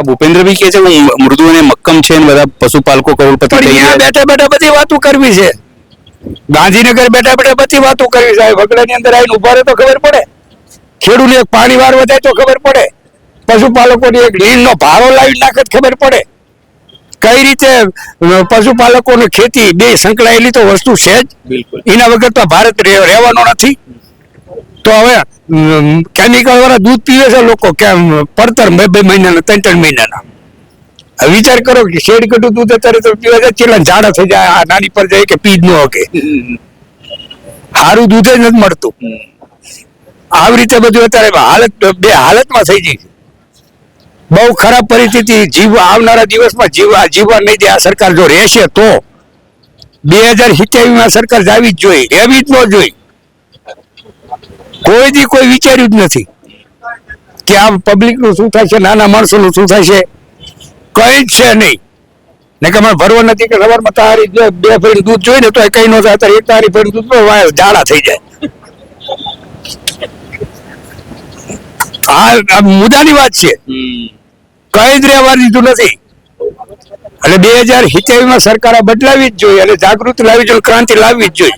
ભૂપેન્દ્રભાઈ કહે છે હું મૃદુ અને મક્કમ છે ને બધા પશુપાલકો કરોડપતિ પણ થઈ અહીંયા ગયા. બેઠા બેઠા બધી વાતો કરવી છે. ગાંધીનગર બેઠા બેઠા બધી વાતો કરવી છે. વગડાની અંદર આવીને ઉભા રહે તો ખબર પડે. ખેડૂતને એક પાણી વારવા જાય તો ખબર પડે. પશુપાલકોની એક લીણનો ભારો લાવી નાખે તો ખબર પડે. કઈ રીતે પશુપાલકોની ખેતી બે સંકળાયેલી તો વસ્તુ છે જ. બિલકુલ. એના વગર તો ભારત રહેવાનો નથી. તો હવે કેમિકલ વાળા દૂધ પીવે છે લોકો કેમ પડતર 2 મહિનાના 3 મહિનાના. હવે વિચાર કરો કે શેડ કટું દૂધ અત્યારે તો પીવા જાય ચેલા ઝાડા થઈ જાય. આ નાની પર જાય કે પી જ ન શકે. સારું દૂધ જ નથી મળતું. આવી રીતે બધું અત્યારે હાલતમાં થઈ ગઈ છે. બહુ ખરાબ પરિસ્થિતિ. આવનારા દિવસમાં જીવવા નહીં દે આ સરકાર જો રહેશે તો. 2027 સરકાર જાવી જ જોઈએ, એવી જ ન જોઈ. કોઈ દી કોઈ વિચાર્યું જ નથી કે આ પબ્લિક નું શું થાય છે, નાના માણસો નું શું થાય છે. કઈ જ છે નહીં. ને કે મને ભરવા નથી કે સવારમાં તારી 2 ફેરી દૂધ જોઈ ને તો કઈ ન થાય. એક તારી ફેરી દૂધ ઝાડા થઈ જાય. આ મુદ્દાની વાત છે. કઈ જ રહેવા દીધું નથી. એટલે 2027 સરકાર બદલાવી જ જોઈએ અને જાગૃતિ લાવવી જોઈએ, ક્રાંતિ લાવવી જ જોઈએ.